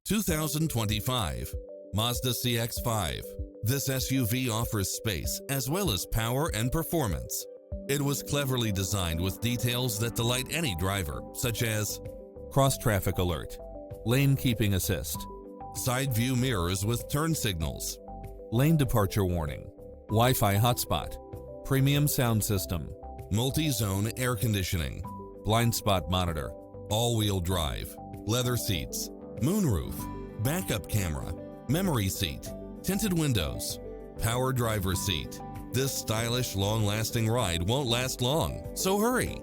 2025 Mazda CX-5. This SUV offers space as well as power and performance. It was cleverly designed with details that delight any driver, such as cross-traffic alert, lane keeping assist, side view mirrors with turn signals, lane departure warning, Wi-Fi hotspot, premium sound system, multi-zone air conditioning, blind spot monitor, all-wheel drive, leather seats, moonroof, backup camera, memory seat, tinted windows, power driver seat. This stylish, long-lasting ride won't last long, so hurry!